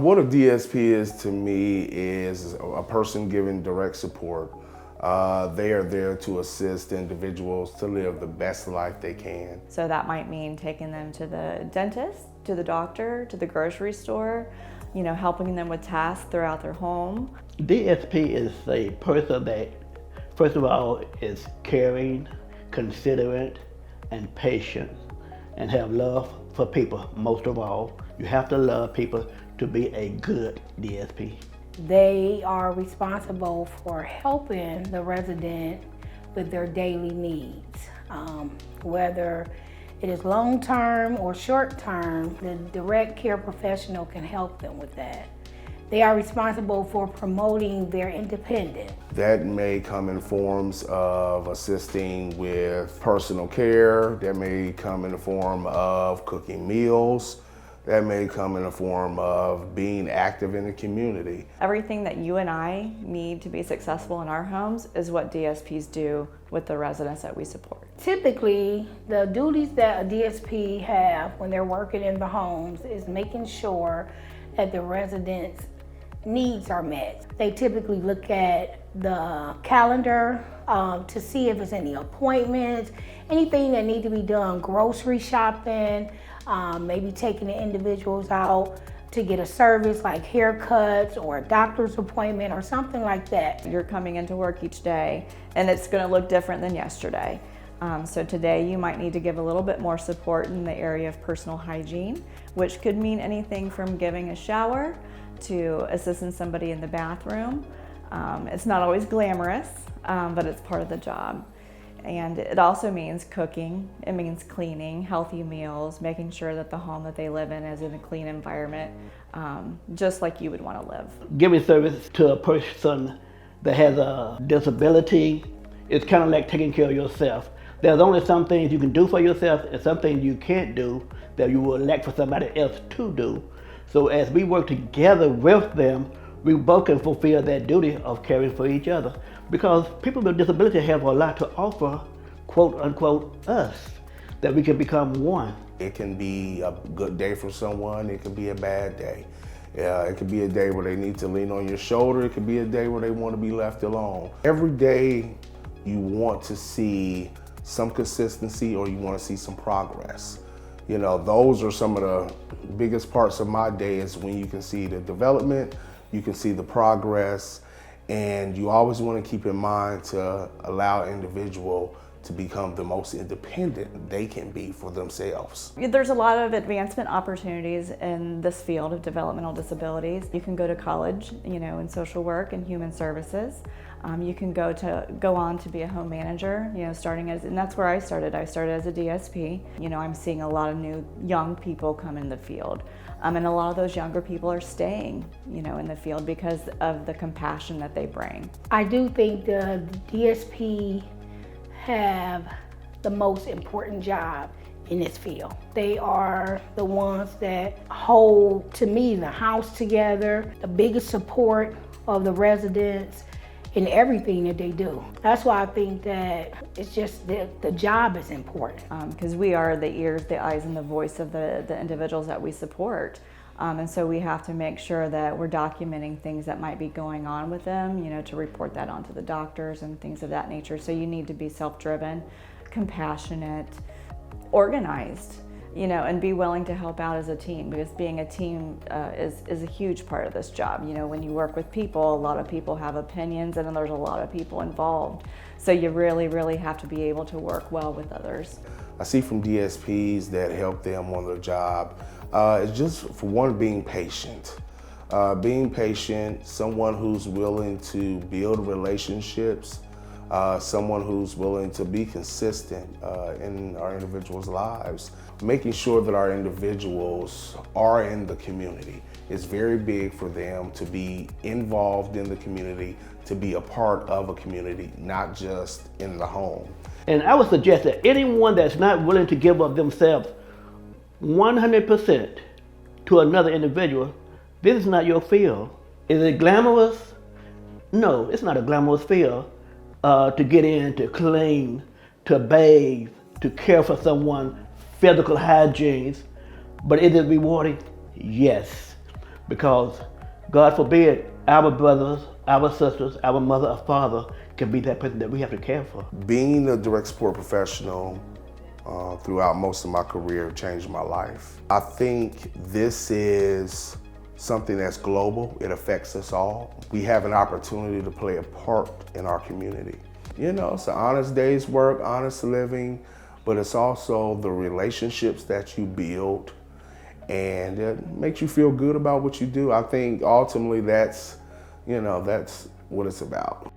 What a DSP is to me is a person giving direct support. They are there to assist individuals to live the best life they can. So that might mean taking them to the dentist, to the doctor, to the grocery store, helping them with tasks throughout their home. DSP is a person that, first of all, is caring, considerate, and patient, and have love for people. Most of all, you have to love people to be a good DSP. They are responsible for helping the resident with their daily needs. Whether it is long-term or short-term, the direct care professional can help them with that. They are responsible for promoting their independence. That may come in forms of assisting with personal care. That may come in the form of cooking meals. That may come in the form of being active in the community. Everything that you and I need to be successful in our homes is what DSPs do with the residents that we support. Typically, the duties that a DSP have when they're working in the homes is making sure that the residents' needs are met. They typically look at the calendar to see if there's any appointments, anything that need to be done, grocery shopping, maybe taking the individuals out to get a service like haircuts or a doctor's appointment or something like that. You're coming into work each day and it's going to look different than yesterday. So today you might need to give a little bit more support in the area of personal hygiene, which could mean anything from giving a shower to assisting somebody in the bathroom. It's not always glamorous, but it's part of the job. And it also means cooking, it means cleaning, healthy meals, making sure that the home that they live in is in a clean environment, just like you would want to live. Giving service to a person that has a disability is kind of like taking care of yourself. There's only some things you can do for yourself and some things you can't do that you will elect for somebody else to do. So as we work together with them, we both can fulfill that duty of caring for each other. Because people with disability have a lot to offer, quote unquote, us, that we can become one. It can be a good day for someone, it can be a bad day. It could be a day where they need to lean on your shoulder, it could be a day where they want to be left alone. Every day you want to see some consistency or you want to see some progress. Those are some of the biggest parts of my day is when you can see the development, you can see the progress, and you always want to keep in mind to allow an individual to become the most independent they can be for themselves. There's a lot of advancement opportunities in this field of developmental disabilities. You can go to college, in social work and human services. You can go on to be a home manager, and that's where I started. I started as a DSP. I'm seeing a lot of new young people come in the field. And a lot of those younger people are staying, in the field because of the compassion that they bring. I do think the DSP have the most important job in this field. They are the ones that hold, to me, the house together, the biggest support of the residents in everything that they do. That's why I think that it's just the job is important. Because we are the ears, the eyes, and the voice of the individuals that we support. And so we have to make sure that we're documenting things that might be going on with them, to report that onto the doctors and things of that nature. So you need to be self-driven, compassionate, organized, and be willing to help out as a team, because being a team is a huge part of this job. When you work with people, a lot of people have opinions and then there's a lot of people involved. So you really, really have to be able to work well with others. I see from DSPs that help them on their job, it's just, for one, being patient. Being patient, someone who's willing to build relationships, someone who's willing to be consistent in our individuals' lives. Making sure that our individuals are in the community. It's very big for them to be involved in the community, to be a part of a community, not just in the home. And I would suggest that anyone that's not willing to give up themselves 100% to another individual, this is not your field. Is it glamorous? No, it's not a glamorous field. To get in, to clean, to bathe, to care for someone, physical hygiene. But is it rewarding? Yes. because God forbid our brothers, our sisters, our mother or father can be that person that we have to care for. Being a direct support professional throughout most of my career changed my life. I think this is something that's global. It affects us all. We have an opportunity to play a part in our community. You know, it's an honest day's work, honest living, but it's also the relationships that you build, and it makes you feel good about what you do. I think ultimately that's what it's about.